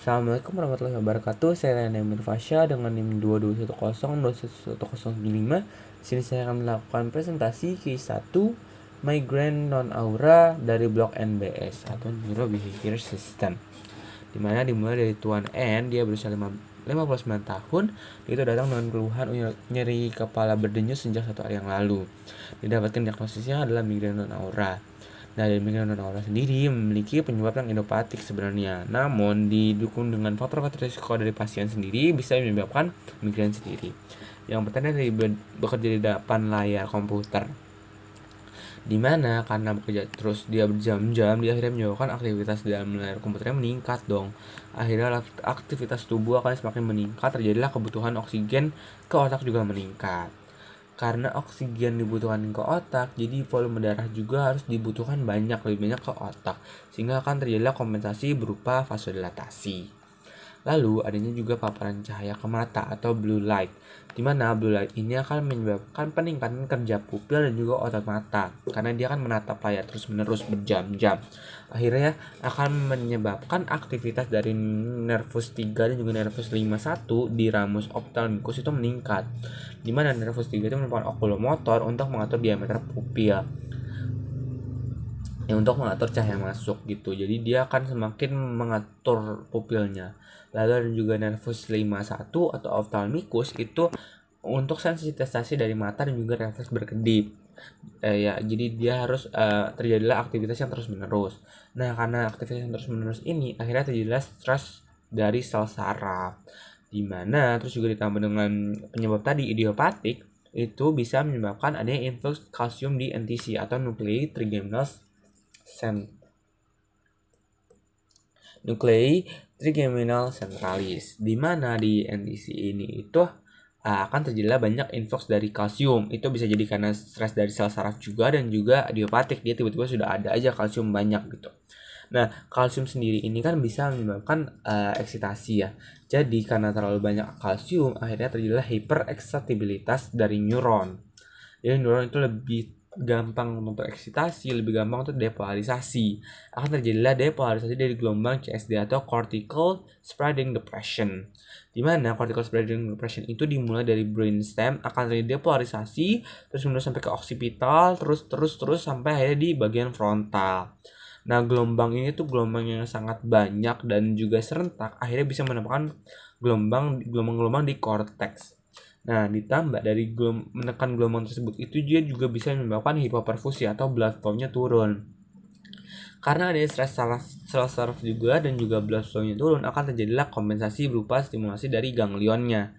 Assalamualaikum warahmatullahi wabarakatuh. Saya Rene Mirfasya dengan NIM 2210 Di sini saya akan melakukan presentasi case 1 Migraine Non-Aura dari blok NBS atau Neuro Behavior System. Dimana dimulai dari Tuan N, dia berusia 59 tahun. Dia itu datang dengan keluhan nyeri kepala berdenyut sejak 1 hari yang lalu. Didapatkan diagnosisnya adalah migraine non-aura. Nah, dari migraine non-aura sendiri memiliki penyebab yang idiopatik sebenarnya. Namun, didukung dengan faktor-faktor risiko dari pasien sendiri bisa menyebabkan migraine sendiri. Yang pertama dari bekerja di depan layar komputer. Dimana karena bekerja terus dia berjam-jam, dia akhirnya menyebabkan aktivitas di dalam layar komputernya meningkat dong. Akhirnya aktivitas tubuh akan semakin meningkat, terjadilah kebutuhan oksigen ke otak juga meningkat. Karena oksigen dibutuhkan ke otak, jadi volume darah juga harus dibutuhkan lebih banyak ke otak, sehingga akan terjadilah kompensasi berupa vasodilatasi. Lalu adanya juga paparan cahaya ke mata atau blue light, di mana blue light ini akan menyebabkan peningkatan kerja pupil dan juga otot mata, karena dia akan menatap layar terus-menerus berjam-jam. Akhirnya akan menyebabkan aktivitas dari nervus 3 dan juga nervus 5-1 di ramus ophthalmicus itu meningkat, di mana nervus 3 itu merupakan okulomotor untuk mengatur diameter pupil, untuk mengatur cahaya masuk gitu. Jadi dia akan semakin mengatur pupilnya. Lalu ada juga nervus 5-1 atau ophthalmicus itu untuk sensitisasi dari mata dan juga refleks berkedip. Jadi dia harus terjadilah aktivitas yang terus-menerus. Nah, karena aktivitas yang terus-menerus ini akhirnya terjadilah stres dari sel saraf. Dimana terus juga ditambah dengan penyebab tadi idiopatik, itu bisa menyebabkan adanya influx kalsium di NTC atau nuclei trigeminal centralis, di mana di NTC ini itu akan terjadilah banyak influx dari kalsium. Itu bisa jadi karena stres dari sel saraf juga, dan juga idiopatik, dia tiba-tiba sudah ada aja kalsium banyak gitu. Nah, kalsium sendiri ini kan bisa menyebabkan eksitasi ya. Jadi karena terlalu banyak kalsium, akhirnya terjadilah hypereksitabilitas dari neuron. Jadi neuron itu lebih gampang untuk eksitasi, lebih gampang untuk depolarisasi. Akan terjadilah depolarisasi dari gelombang CSD atau cortical spreading depression. Di mana cortical spreading depression itu dimulai dari brainstem, akan terjadi depolarisasi terus menerus sampai ke occipital, terus sampai akhirnya di bagian frontal. Nah, gelombang ini tuh gelombang yang sangat banyak dan juga serentak, akhirnya bisa menemukan gelombang di korteks. Nah, ditambah dari menekan gelombang tersebut itu dia juga bisa menyebabkan hipoperfusi atau blood flow-nya turun. Karena ada stres sel saraf juga dan juga blood flow-nya turun, akan terjadilah kompensasi berupa stimulasi dari ganglionnya.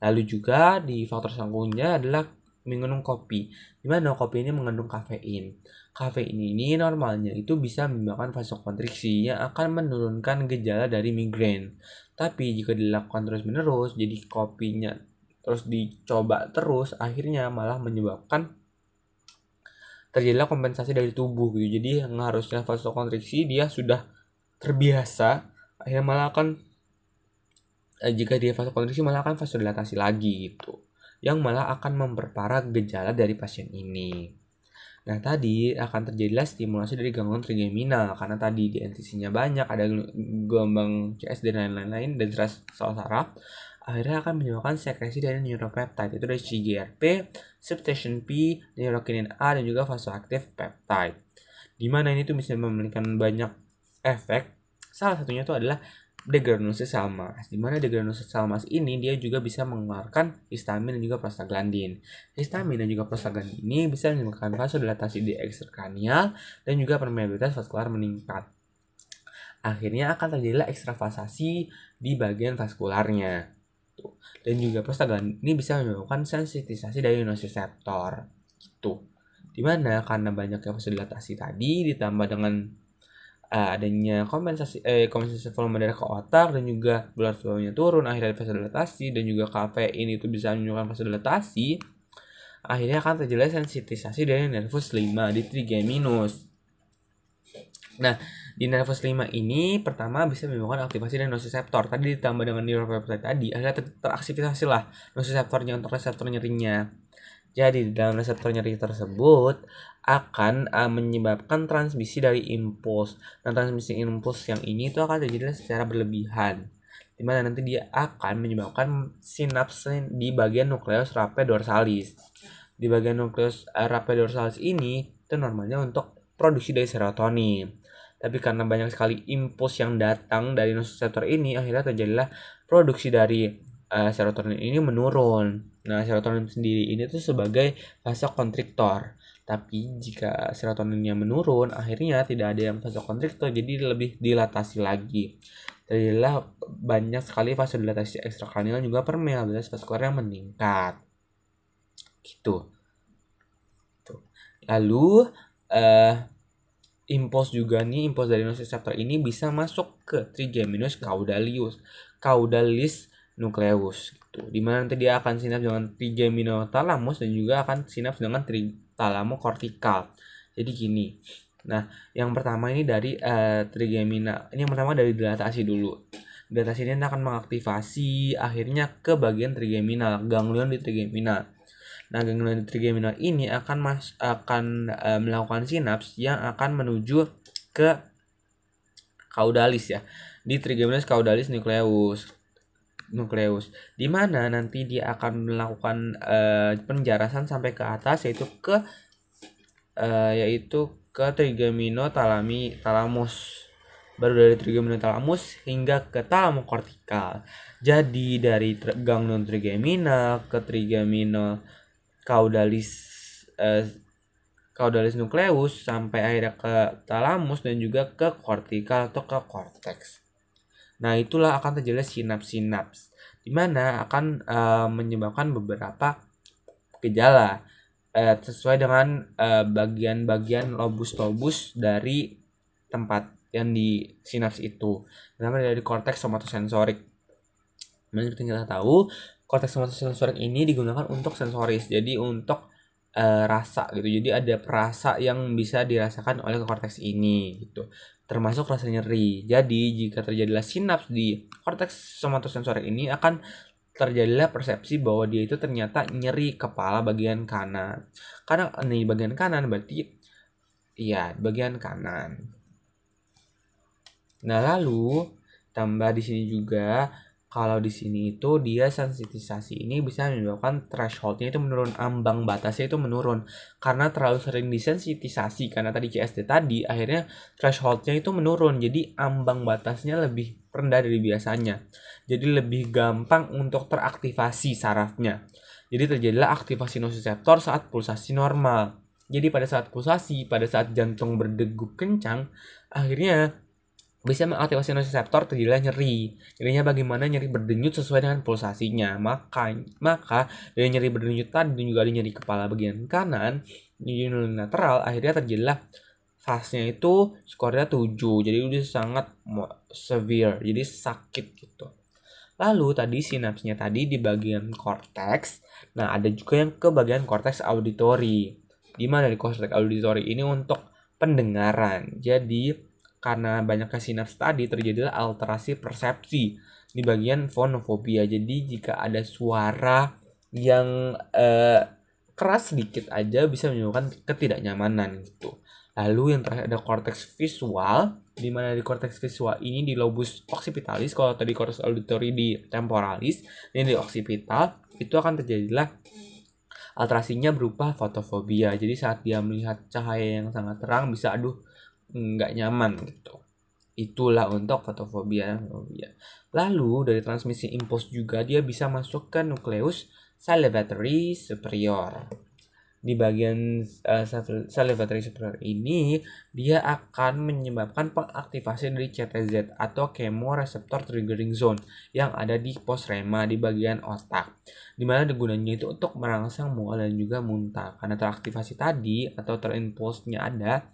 Lalu juga di faktor sangkungnya adalah minum kopi, di mana kopi ini mengandung kafein. Kafein ini normalnya itu bisa menyebabkan vasokonstriksi yang akan menurunkan gejala dari migrain. Tapi jika dilakukan terus-menerus, jadi kopinya terus dicoba terus, akhirnya malah menyebabkan terjadilah kompensasi dari tubuh gitu. Jadi yang harusnya vasokonstriksi dia sudah terbiasa, akhirnya malah akan jika dia vasokonstriksi malah akan vasodilatasi lagi gitu, yang malah akan memperparah gejala dari pasien ini. Nah, tadi akan terjadilah stimulasi dari gangguan trigeminal, karena tadi di NTC-nya banyak, ada gelombang CS dan lain-lain, dan stres sel saraf. Akhirnya akan menyebabkan sekresi dari neuropeptide, itu dari CGRP, substation P, neurokinin A, dan juga vasoaktif peptide. Dimana ini tuh bisa memberikan banyak efek. Salah satunya itu adalah degranulosis salmas, di mana degranulosis salmas ini dia juga bisa mengeluarkan histamin dan juga prostaglandin. Histamin dan juga prostaglandin ini bisa menyebabkan vasodilatasi di ekstrakranial dan juga permeabilitas vaskular meningkat. Akhirnya akan terjadilah ekstravasasi di bagian vaskularnya. Dan juga prostaglandin ini bisa menyebabkan sensitisasi dari nociceptor gitu. Dimana karena banyaknya vasodilatasi tadi ditambah dengan adanya kompensasi volume darah ke otak dan juga blood flow-nya turun, akhirnya vasodilatasi, dan juga kafein itu bisa menyebabkan vasodilatasi, akhirnya akan terjadi sensitisasi dari nervus 5 di trigeminus. Nah, di nervus 5 ini pertama bisa menyebabkan aktivasi dari nociceptor. Tadi ditambah dengan neuropeptide tadi, akhirnya teraktivasi lah nociceptornya untuk reseptor nyerinya. Jadi di dalam reseptor nyeri tersebut akan menyebabkan transmisi dari impuls. Nah, transmisi impuls yang ini itu akan terjadi secara berlebihan, di mana nanti dia akan menyebabkan sinaps di bagian nukleus rape dorsalis. Di bagian nukleus rape dorsalis ini itu normalnya untuk produksi dari serotonin. Tapi karena banyak sekali impuls yang datang dari nociceptor ini, akhirnya terjadilah produksi dari serotonin ini menurun. Nah, serotonin sendiri ini tuh sebagai vasokonstriktor. Tapi jika serotoninnya menurun, akhirnya tidak ada yang vasokonstriktor, jadi lebih dilatasi lagi. Terjadilah banyak sekali vasodilatasi ekstrakranial juga permeabilitas vaskularnya meningkat. Gitu. Lalu impuls juga nih, impuls dari nociceptor ini bisa masuk ke trigeminus caudalis nucleus gitu. Dimana nanti dia akan sinaps dengan trigeminotalamus dan juga akan sinaps dengan thalamo-kortikal. Jadi gini. Nah, yang pertama ini dari trigemina. Ini yang pertama dari dilatasi dulu. Dilatasi ini akan mengaktifasi akhirnya ke bagian trigeminal, ganglion di trigeminal. Nah, ganglion trigeminal ini akan melakukan sinaps yang akan menuju ke caudalis ya, di trigeminus caudalis nucleus, di mana nanti dia akan melakukan penjarasan sampai ke atas yaitu ke trigeminotalamus. Baru dari trigeminotalamus hingga ke thalamokortikal. Jadi dari ganglion trigeminal ke caudalis nucleus sampai akhirnya ke thalamus dan juga ke kortikal atau ke korteks. Nah, itulah akan terjadi sinaps-sinaps di mana akan menyebabkan beberapa gejala sesuai dengan bagian-bagian lobus dari tempat yang di sinaps itu. Namanya dari korteks somatosensorik. Seperti kita tahu, korteks somatosensorik ini digunakan untuk sensoris, jadi untuk rasa gitu. Jadi ada perasa yang bisa dirasakan oleh korteks ini gitu, termasuk rasa nyeri. Jadi jika terjadilah sinaps di korteks somatosensorik ini akan terjadilah persepsi bahwa dia itu ternyata nyeri kepala bagian kanan. Karena nih bagian kanan berarti iya bagian kanan. Nah, lalu tambah di sini juga kalau di sini itu dia sensitisasi ini bisa menyebabkan thresholdnya itu menurun, ambang batasnya itu menurun karena terlalu sering disensitisasi karena tadi CST tadi, akhirnya thresholdnya itu menurun, jadi ambang batasnya lebih rendah dari biasanya, jadi lebih gampang untuk teraktivasi sarafnya. Jadi terjadilah aktivasi nociceptor saat pulsasi normal. Jadi pada saat pulsasi, pada saat jantung berdegup kencang, akhirnya bisa mengaktifasi nociceptor, terjadilah nyeri. Nyerinya bagaimana? Nyeri berdenyut sesuai dengan pulsasinya. Maka dari nyeri berdenyut tadi dan juga ada nyeri kepala bagian kanan, unilateral, akhirnya terjadilah fase-nya itu skornya 7. Jadi udah sangat severe, jadi sakit gitu. Lalu tadi sinapsnya tadi di bagian korteks. Nah, ada juga yang ke bagian korteks auditory. Di mana di korteks auditory ini untuk pendengaran. Jadi karena banyaknya sinaps tadi terjadilah alterasi persepsi di bagian fonofobia. Jadi jika ada suara yang keras sedikit aja bisa menyebabkan ketidaknyamanan gitu. Lalu yang terakhir ada korteks visual, di mana di korteks visual ini di lobus occipitalis, kalau tadi korteks auditory di temporalis, ini di occipital, itu akan terjadilah alterasinya berupa fotofobia. Jadi saat dia melihat cahaya yang sangat terang bisa nggak nyaman gitu. Itulah untuk fotofobia. Lalu dari transmisi impuls juga dia bisa masuk ke nukleus salivatory superior. Di bagian salivatory superior ini dia akan menyebabkan pengaktifasi dari CTZ atau chemoreceptor triggering zone yang ada di posrema di bagian otak, dimana gunanya itu untuk merangsang mual dan juga muntah. Karena teraktivasi tadi atau terimpulsnya ada,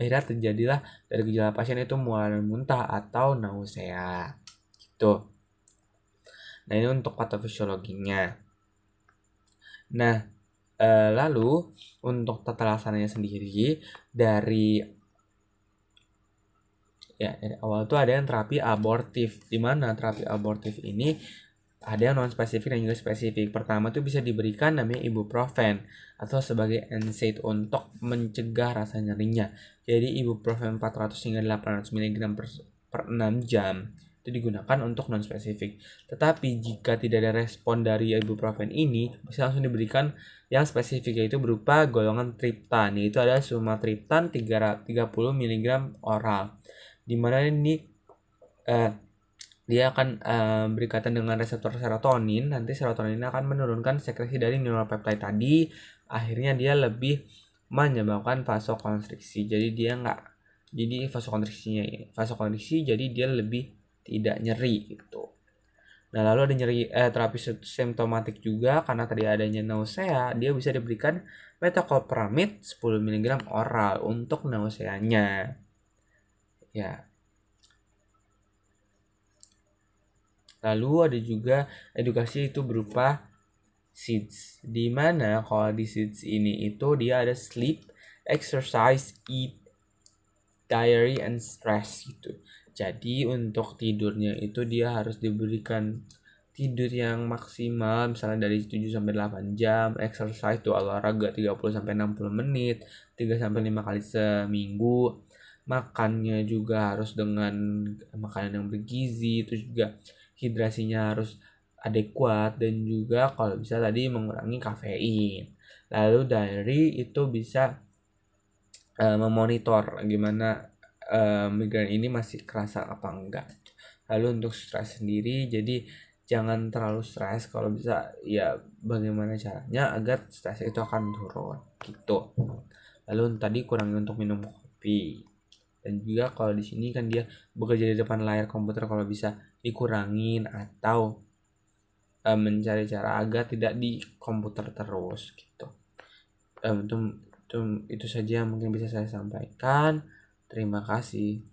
akhirnya terjadilah dari gejala pasien itu mual dan muntah atau nausea gitu. Nah, ini untuk patofisiologinya. Nah, lalu untuk tata laksananya sendiri dari awal tuh ada yang terapi abortif, di mana terapi abortif ini Ada yang non spesifik dan juga spesifik. Pertama tuh bisa diberikan namanya ibuprofen atau sebagai NSAID untuk mencegah rasa nyerinya. Jadi ibuprofen 400 hingga 800 mg per 6 jam itu digunakan untuk non spesifik. Tetapi jika tidak ada respon dari ibuprofen ini, bisa langsung diberikan yang spesifik, yaitu berupa golongan triptan, yaitu ada sumatriptan 30 mg oral. Dimana ini dia akan berkaitan dengan reseptor serotonin. Nanti serotonin akan menurunkan sekresi dari neuropeptide tadi, akhirnya dia lebih menyebabkan vasokonstriksi. Jadi dia vasokonstriksi jadi dia lebih tidak nyeri gitu. Nah, lalu ada nyeri terapi simptomatik juga karena tadi adanya nausea, dia bisa diberikan metoclopramid 10 mg oral untuk nauseanya. Ya. Lalu ada juga edukasi itu berupa SEEDS, di mana kalau di SEEDS ini itu dia ada sleep, exercise, eat, diary, and stress gitu. Jadi untuk tidurnya itu dia harus diberikan tidur yang maksimal, misalnya dari 7 sampai 8 jam, exercise itu olahraga 30 sampai 60 menit, 3 sampai 5 kali seminggu. Makannya juga harus dengan makanan yang bergizi, terus juga hidrasinya harus adekuat, dan juga kalau bisa tadi mengurangi kafein. Lalu diary itu bisa memonitor gimana migrain ini masih kerasa apa enggak. Lalu untuk stres sendiri, jadi jangan terlalu stres, kalau bisa ya bagaimana caranya agar stres itu akan turun gitu. Lalu tadi kurangi untuk minum kopi. Dan juga kalau di sini kan dia bekerja di depan layar komputer, kalau bisa dikurangin atau mencari cara agar tidak di komputer terus gitu. Itu saja yang mungkin bisa saya sampaikan. Terima kasih.